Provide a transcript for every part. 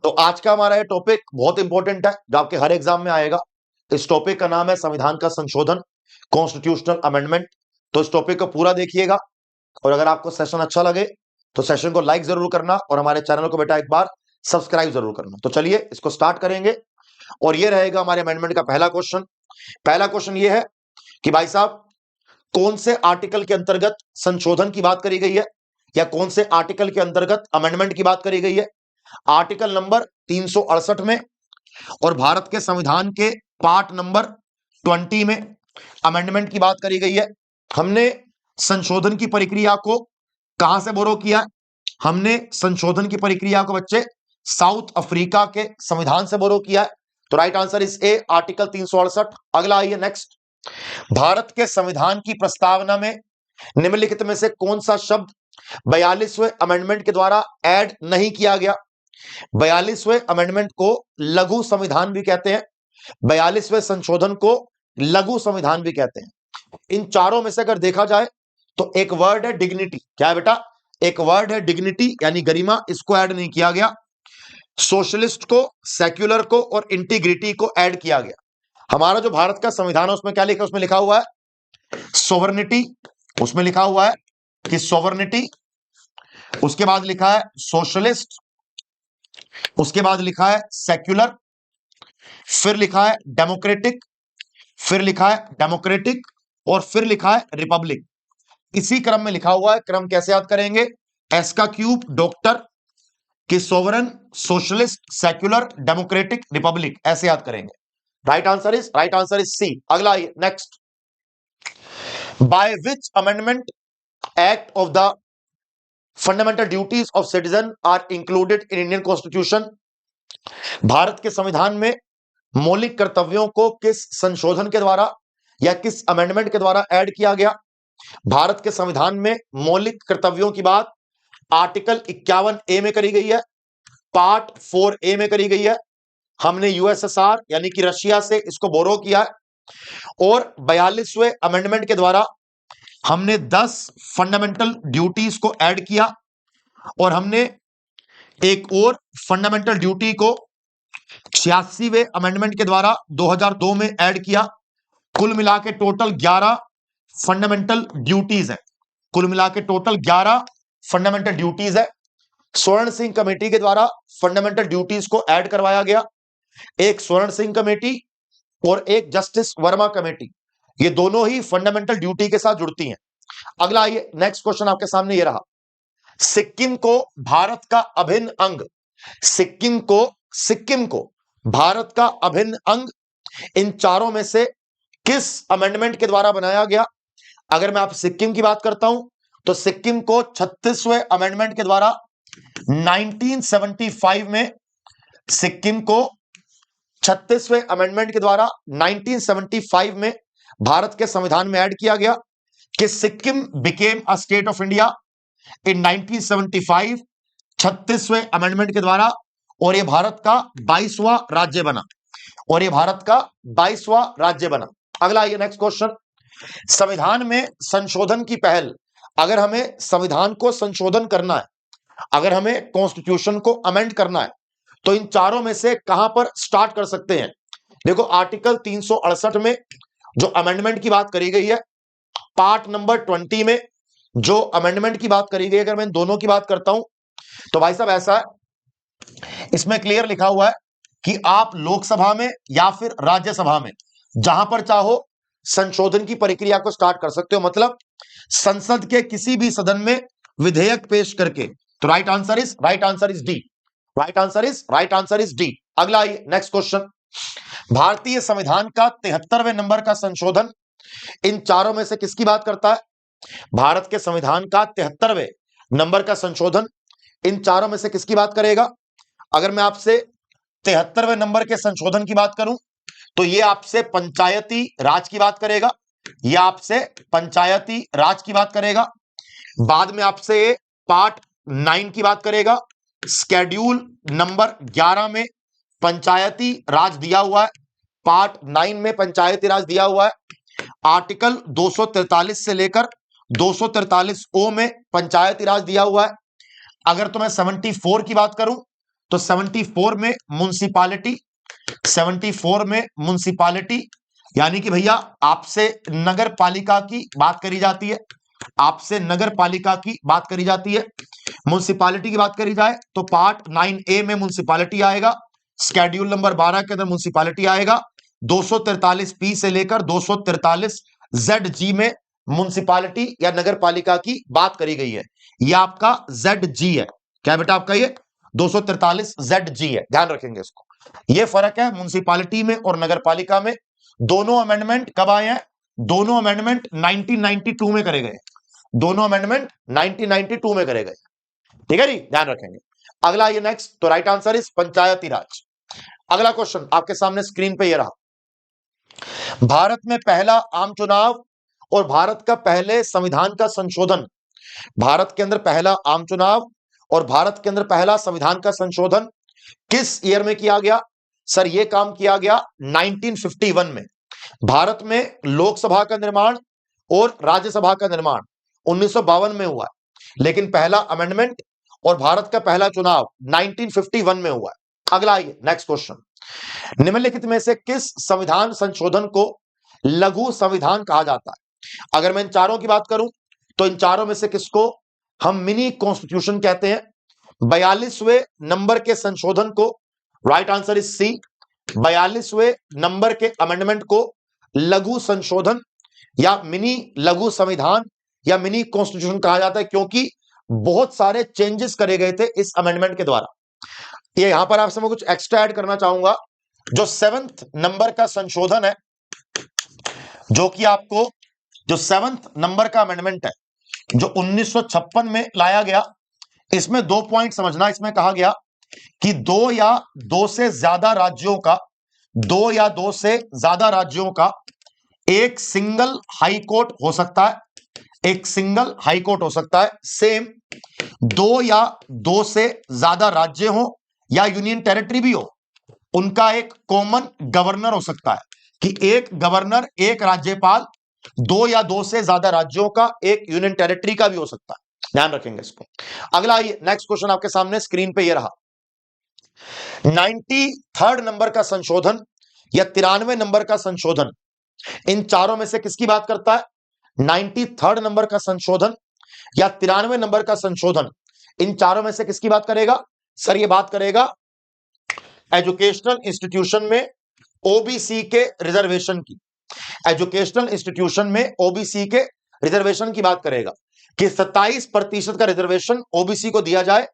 तो आज का हमारा ये टॉपिक बहुत इंपॉर्टेंट है जो आपके हर एग्जाम में आएगा। इस टॉपिक का नाम है संविधान का संशोधन, कॉन्स्टिट्यूशनल अमेंडमेंट। तो इस टॉपिक को पूरा देखिएगा और अगर आपको सेशन अच्छा लगे तो सेशन को लाइक जरूर करना और हमारे चैनल को बेटा एक बार सब्सक्राइब जरूर करना। तो चलिए इसको स्टार्ट करेंगे और ये रहेगा हमारे अमेंडमेंट का पहला क्वेश्चन। पहला क्वेश्चन ये है कि भाई साहब कौन से आर्टिकल के अंतर्गत संशोधन की बात करी गई है या कौन से आर्टिकल के अंतर्गत अमेंडमेंट की बात करी गई है। आर्टिकल नंबर 368 में और भारत के संविधान के पार्ट नंबर 20 में अमेंडमेंट की बात करी गई है। हमने संशोधन की प्रक्रिया को कहां से बोरो किया है? हमने संशोधन की प्रक्रिया को बच्चे साउथ अफ्रीका के संविधान से बोरो किया है। तो right answer is a, article 368। अगला आइए नेक्स्ट। भारत के संविधान की प्रस्तावना में निम्नलिखित में से कौन सा शब्द 42वें अमेंडमेंट के द्वारा ऐड नहीं किया गया? 42वें अमेंडमेंट को लघु संविधान भी कहते हैं, 42वें संशोधन को लघु संविधान भी कहते हैं। इन चारों में से अगर देखा जाए तो एक वर्ड है डिग्निटी। क्या है बेटा? एक वर्ड है डिग्निटी यानी गरिमा, इसको ऐड नहीं किया गया। सोशलिस्ट को, सेक्युलर को और इंटीग्रिटी को ऐड किया गया। हमारा जो भारत का संविधान है उसमें क्या लिखा? उसमें लिखा हुआ है सोवर्निटी, उसमें लिखा हुआ है कि सोवर्निटी, उसके बाद लिखा है सोशलिस्ट, उसके बाद लिखा है सेक्युलर, फिर लिखा है डेमोक्रेटिक, फिर लिखा है डेमोक्रेटिक और फिर लिखा है रिपब्लिक। इसी क्रम में लिखा हुआ है। क्रम कैसे याद करेंगे? एस का क्यूब डॉक्टर कि sovereign, socialist, secular, democratic, republic, ऐसे याद करेंगे। Right answer is C. अगला आइए next. By which amendment act of the fundamental duties of citizen are included in Indian constitution? Bharat के संविधान में मौलिक कर्तव्यों को किस संशोधन के द्वारा या किस अमेंडमेंट के द्वारा ऐड किया गया? भारत के संविधान में मौलिक कर्तव्यों की बात आर्टिकल 51A में करी गई है, पार्ट 4A में करी गई है। हमने यूएसएसआर यानी कि रशिया से इसको बोरो किया है और 42वें अमेंडमेंट के द्वारा हमने 10 फंडामेंटल ड्यूटीज को ऐड किया और हमने एक और फंडामेंटल ड्यूटी को 86वें अमेंडमेंट के द्वारा 2002 में ऐड किया। कुल मिला के टोटल 11 फंडामेंटल ड्यूटीज है। कुल मिला के टोटल 11 फंडामेंटल ड्यूटीज है। स्वर्ण सिंह कमेटी के द्वारा फंडामेंटल ड्यूटीज को ऐड करवाया गया। एक स्वर्ण सिंह कमेटी और एक जस्टिस वर्मा कमेटी, ये दोनों ही फंडामेंटल ड्यूटी के साथ जुड़ती हैं। अगला आइए नेक्स्ट क्वेश्चन आपके सामने ये रहा। सिक्किम को भारत का अभिन्न अंग, सिक्किम को भारत का अभिन्न अंग इन चारों में से किस अमेंडमेंट के द्वारा बनाया गया? अगर मैं आप सिक्किम की बात करता हूं तो सिक्किम को 36वें अमेंडमेंट के द्वारा 1975 में, सिक्किम को 36वें अमेंडमेंट के द्वारा 1975 में भारत के संविधान में ऐड किया गया कि Sikkim became a state of India in 1975 36वें अमेंडमेंट के द्वारा और यह भारत का 22वां राज्य बना और यह भारत का 22वां राज्य बना। अगला आइए नेक्स्ट क्वेश्चन। संविधान में संशोधन की पहल, अगर हमें संविधान को संशोधन करना है, अगर हमें कॉन्स्टिट्यूशन को अमेंड करना है तो इन चारों में से कहां पर स्टार्ट कर सकते हैं? देखो आर्टिकल 368 में जो अमेंडमेंट की बात करी गई है, पार्ट नंबर 20 में जो अमेंडमेंट की बात करी गई, अगर मैं दोनों की बात करता हूं तो भाई साहब ऐसा है, इसमें क्लियर लिखा हुआ है कि आप लोकसभा में या फिर राज्यसभा में जहां पर चाहो संशोधन की प्रक्रिया को स्टार्ट कर सकते हो, मतलब संसद के किसी भी सदन में विधेयक पेश करके। तो right answer is D. Right answer is D. अगला आइए नेक्स्ट क्वेश्चन। भारतीय संविधान का 73वें नंबर का संशोधन इन चारों में से किसकी बात करता है? भारत के संविधान का 73वें नंबर का संशोधन इन चारों में से किसकी बात करेगा? अगर मैं आपसे 73वें नंबर के संशोधन की बात करूं तो ये आपसे पंचायती राज की बात करेगा, यह आपसे पंचायती राज की बात करेगा। बाद में आपसे पार्ट 9 की बात करेगा। स्केड्यूल नंबर 11 में पंचायती राज दिया हुआ है, पार्ट 9 में पंचायती राज दिया हुआ है। आर्टिकल 243 से लेकर 243 ओ में पंचायती राज दिया हुआ है। अगर तो मैं 74 की बात करूं तो 74 में म्युनिसिपालिटी, 74 में म्युनिसिपालिटी, यानी कि भैया आपसे नगर पालिका की बात करी जाती है, आपसे नगर पालिका की बात करी जाती है। म्युनिसिपालिटी की बात करी जाए तो पार्ट 9A में म्युनिसिपालिटी आएगा, स्केड्यूल नंबर 12 के अंदर म्युनिसिपालिटी आएगा। 243 से लेकर 243 में म्युनिसिपालिटी या नगर पालिका की बात करी गई है। यह आपका ZG है। क्या बेटा आपका ये 243 ZG है, ध्यान रखेंगे इसको। ये फर्क है म्युनिसिपालिटी में और नगर पालिका में। दोनों अमेंडमेंट कब आए हैं? दोनों अमेंडमेंट 1992 में करे गए, दोनों अमेंडमेंट 1992 में करे गए। ठीक है जी, ध्यान रखेंगे। अगला ये नेक्स्ट, तो राइट आंसर इज पंचायती राज। अगला क्वेश्चन आपके सामने स्क्रीन पे ये रहा। भारत में पहला आम चुनाव और भारत का पहले संविधान का संशोधन, भारत के अंदर पहला आम चुनाव और भारत के अंदर पहला संविधान का संशोधन किस ईयर में किया गया? सर ये काम किया गया 1951 में। भारत में लोकसभा का निर्माण और राज्यसभा का निर्माण 1952 में हुआ है, लेकिन पहला अमेंडमेंट और भारत का पहला चुनाव 1951 में हुआ है। अगला आइए नेक्स्ट क्वेश्चन, निम्नलिखित में से किस संविधान संशोधन को लघु संविधान कहा जाता है? अगर मैं इन चारों की बात करूं तो इन चारों में से किसको हम मिनी कॉन्स्टिट्यूशन कहते हैं? 42वें नंबर के संशोधन को, राइट आंसर इज सी, 42वें नंबर के अमेंडमेंट को लघु संशोधन या मिनी लघु संविधान या मिनी कॉन्स्टिट्यूशन कहा जाता है, क्योंकि बहुत सारे चेंजेस करे गए थे इस अमेंडमेंट के द्वारा। ये यहां पर आपसे मैं कुछ एक्स्ट्रा ऐड करना चाहूंगा। जो 7th नंबर का संशोधन है, जो कि आपको जो 7th नंबर का अमेंडमेंट है जो 1956 में लाया गया, इसमें 2 पॉइंट समझना। इसमें कहा गया कि 2 या 2 से ज्यादा राज्यों का, 2 या 2 से ज्यादा राज्यों का एक सिंगल हाई कोर्ट हो सकता है, एक सिंगल हाई कोर्ट हो सकता है। सेम 2 या 2 से ज्यादा राज्य हो या यूनियन टेरिटरी भी हो, उनका एक कॉमन गवर्नर हो सकता है, कि एक गवर्नर, एक राज्यपाल 2 या 2 से ज्यादा राज्यों का, एक यूनियन टेरिटरी का भी हो सकता है। ध्यान रखेंगे इसको। अगला आइए नेक्स्ट क्वेश्चन आपके सामने स्क्रीन पे ये रहा। 93rd नंबर का संशोधन या 93 नंबर का संशोधन, इन चारों में से किसकी बात करता है? 93rd नंबर का संशोधन या 93 नंबर का संशोधन, इन चारों में से किसकी बात करेगा? सर ये बात करेगा एजुकेशनल इंस्टीट्यूशन में ओबीसी के रिजर्वेशन की, एजुकेशनल इंस्टीट्यूशन में ओबीसी के रिजर्वेशन की बात करेगा कि 27% का रिजर्वेशन ओबीसी को दिया जाए,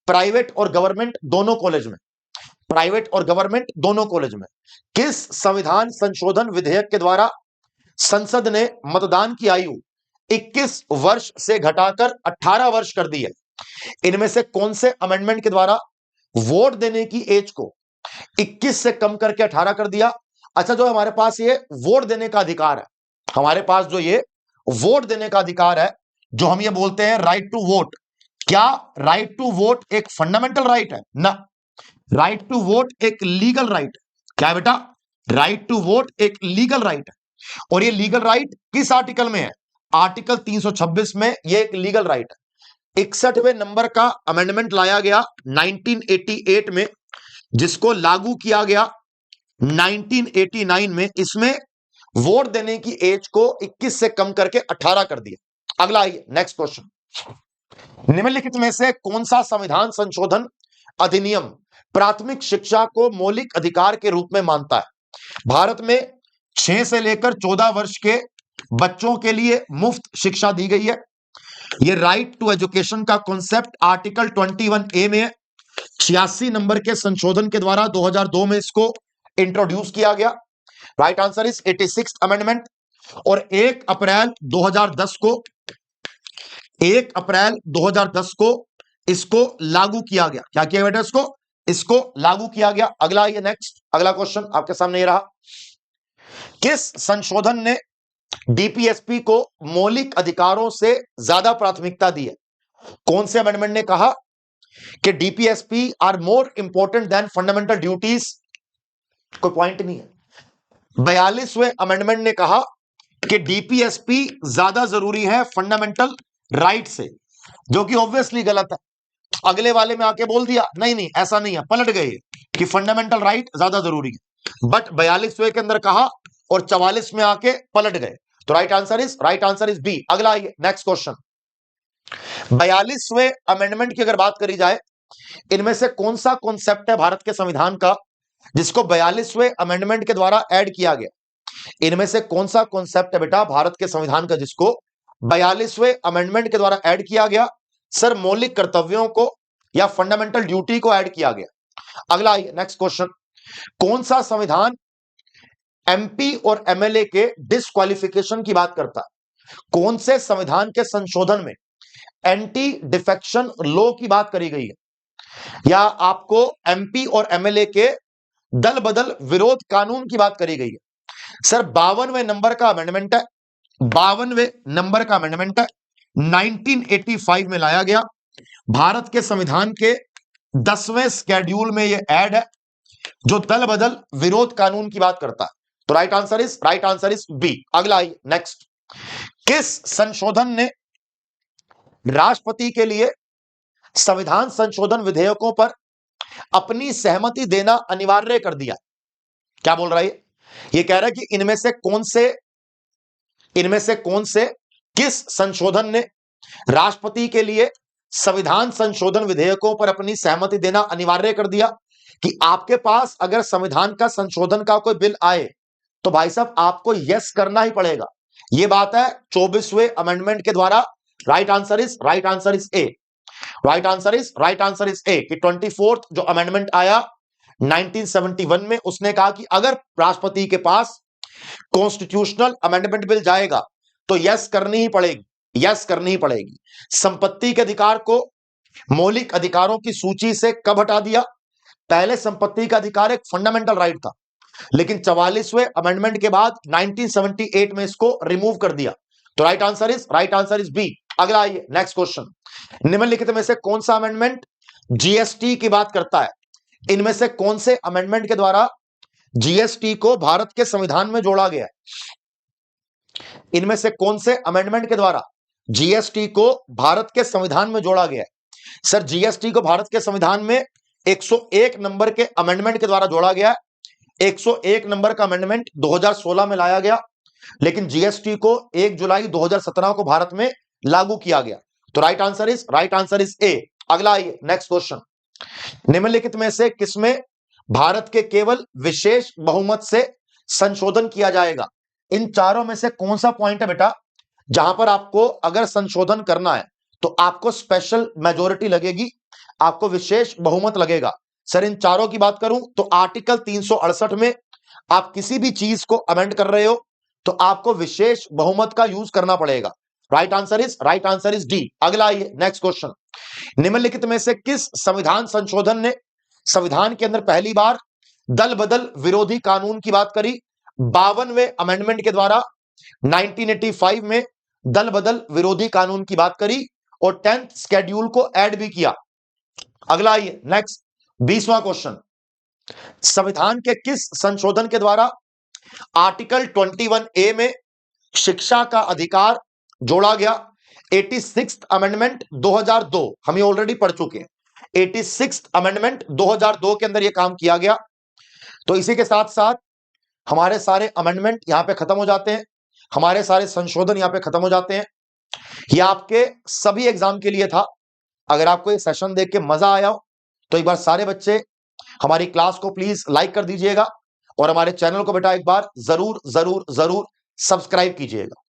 प्राइवेट और गवर्नमेंट दोनों कॉलेज में, प्राइवेट और गवर्नमेंट दोनों कॉलेज में। किस संविधान संशोधन विधेयक के द्वारा संसद ने मतदान की आयु 21 वर्ष से घटाकर 18 वर्ष कर दी है? इनमें से कौन से अमेंडमेंट के द्वारा वोट देने की एज को 21 से कम करके 18 कर दिया? अच्छा, जो हमारे पास ये वोट देने का अधिकार है, हमारे पास जो ये वोट देने का अधिकार है, जो हम ये बोलते हैं राइट टू वोट, क्या राइट टू वोट एक फंडामेंटल राइट है? ना, राइट टू वोट एक लीगल राइट है। क्या है बेटा? राइट टू वोट एक लीगल राइट है। और ये लीगल राइट किस आर्टिकल में है? आर्टिकल 326 में ये एक लीगल राइट है। 61वें नंबर का अमेंडमेंट लाया गया 1988 में, जिसको लागू किया गया 1989 में। इसमें वोट देने की एज को 21 से कम करके 18 कर दिया। अगला आइए नेक्स्ट क्वेश्चन, निम्नलिखित में से कौन सा संविधान संशोधन अधिनियम प्राथमिक शिक्षा को मौलिक अधिकार के रूप में मानता है? भारत में 6 से लेकर 14 वर्ष के बच्चों के लिए मुफ्त शिक्षा दी गई है। ये राइट टू एजुकेशन का कॉन्सेप्ट आर्टिकल 21A में है। 86 नंबर के संशोधन के द्वारा 2002 में इसको इंट्रोड्यूस किया गया। Right answer is 86th amendment. और 1 अप्रैल 2010 को, 1 अप्रैल 2010 को इसको लागू किया गया। क्या किया बेटा? इसको लागू किया गया। अगला ये नेक्स्ट, अगला क्वेश्चन आपके सामने ये रहा। किस संशोधन ने डीपीएसपी को मौलिक अधिकारों से ज्यादा प्राथमिकता दी है? कौन से अमेंडमेंट ने कहा कि DPSP are more important than fundamental duties? कोई पॉइंट नहीं है। 42वें अमेंडमेंट ने कहा कि डीपीएसपी ज्यादा जरूरी है फंडामेंटल राइट से, जो कि ऑब्वियसली गलत है। अगले वाले में आके बोल दिया नहीं नहीं ऐसा नहीं है, पलट गए कि फंडामेंटल राइट ज्यादा जरूरी है, बट 42वें के अंदर कहा और 44 में आके पलट गए। तो राइट आंसर इज बी। अगला आइए नेक्स्ट क्वेश्चन। 42वें अमेंडमेंट की अगर बात करी जाए, इनमें से कौन सा कॉन्सेप्ट है भारत के संविधान का जिसको 42वें अमेंडमेंट के द्वारा ऐड किया गया? इनमें से कौन सा कॉन्सेप्ट है बेटा भारत के संविधान का जिसको 42वें अमेंडमेंट के द्वारा ऐड किया गया? सर मौलिक कर्तव्यों को या फंडामेंटल ड्यूटी को ऐड किया गया। अगला आइए नेक्स्ट क्वेश्चन। कौन सा संविधान एमपी और एमएलए के डिस्क्वालिफिकेशन की बात करता है? कौन से संविधान के संशोधन में एंटी डिफेक्शन लॉ की बात करी गई है, या आपको एमपी और एमएलए के दल बदल विरोध कानून की बात करी गई है? सर 52वें नंबर का अमेंडमेंट है, 52वें नंबर का अमेंडमेंट है, 1985 में लाया गया। भारत के संविधान के 10वें शेड्यूल में यह ऐड है जो दल बदल विरोध कानून की बात करता है। तो राइट आंसर इज बी। अगला आइए नेक्स्ट। किस संशोधन ने राष्ट्रपति के लिए संविधान संशोधन विधेयकों पर अपनी सहमति देना अनिवार्य कर दिया? क्या बोल रहा है ये कह रहा है कि इनमें से कौन से किस संशोधन ने राष्ट्रपति के लिए संविधान संशोधन विधेयकों पर अपनी सहमति देना अनिवार्य कर दिया कि आपके पास अगर संविधान का संशोधन का कोई बिल आए तो भाई साहब आपको यस करना ही पड़ेगा। यह बात है 24वें अमेंडमेंट के द्वारा। Right answer is a. Right answer is a कि 24th जो अमेंडमेंट आया 1971 में, उसने कहा कि अगर राष्ट्रपति के पास कॉन्स्टिट्यूशनल अमेंडमेंट बिल जाएगा तो यस करनी ही पड़ेगी। संपत्ति के अधिकार को मौलिक अधिकारों की सूची से कब हटा दिया? पहले संपत्ति का अधिकार एक फंडामेंटल राइट था, लेकिन 44वें अमेंडमेंट के बाद 1978 में इसको रिमूव कर दिया। तो राइट आंसर इज बी। अगला आइए नेक्स्ट क्वेश्चन। निम्नलिखित में से कौन सा अमेंडमेंट जीएसटी की बात करता है? इनमें से कौन से अमेंडमेंट के द्वारा जीएसटी को भारत के संविधान में जोड़ा गया है? इनमें से कौन से अमेंडमेंट के द्वारा जीएसटी को भारत के संविधान में जोड़ा गया है? सर जीएसटी को भारत के संविधान में 101 नंबर के अमेंडमेंट के द्वारा जोड़ा गया है। 101 नंबर का अमेंडमेंट 2016 में लाया गया, लेकिन जीएसटी को 1 जुलाई 2017 को भारत में लागू किया गया। तो राइट आंसर इज ए। अगला आइए नेक्स्ट क्वेश्चन। निम्नलिखित में से किसमें भारत के केवल विशेष बहुमत से संशोधन किया जाएगा? इन चारों में से कौन सा पॉइंट है बेटा जहां पर आपको अगर संशोधन करना है तो आपको स्पेशल मेजोरिटी लगेगी, आपको विशेष बहुमत लगेगा? सर इन चारों की बात करूं तो आर्टिकल 368 में आप किसी भी चीज को अमेंड कर रहे हो तो आपको विशेष बहुमत का यूज करना पड़ेगा। Right answer is D. अगला आइए नेक्स्ट क्वेश्चन। निम्नलिखित में से किस संविधान संशोधन ने संविधान के अंदर पहली बार दल बदल विरोधी कानून की बात करी? 52वें अमेंडमेंट के द्वारा 1985 में दल बदल विरोधी कानून की बात करी और 10th शेड्यूल को ऐड भी किया। अगला आइए नेक्स्ट 20वां क्वेश्चन। संविधान के किस संशोधन के द्वारा आर्टिकल 21A में शिक्षा का अधिकार जोड़ा गया? 86th अमेंडमेंट 2002 हम ये ऑलरेडी पढ़ चुके हैं। 86th अमेंडमेंट 2002 के अंदर ये काम किया गया। तो इसी के साथ साथ हमारे सारे अमेंडमेंट यहां पे खत्म हो जाते हैं, हमारे सारे संशोधन यहां पे खत्म हो जाते हैं। ये आपके सभी एग्जाम के लिए था। अगर आपको ये सेशन देख के मजा आया हो तो एक बार सारे बच्चे हमारी क्लास को प्लीज लाइक कर दीजिएगा और हमारे चैनल को बेटा एक बार जरूर जरूर जरूर सब्सक्राइब कीजिएगा।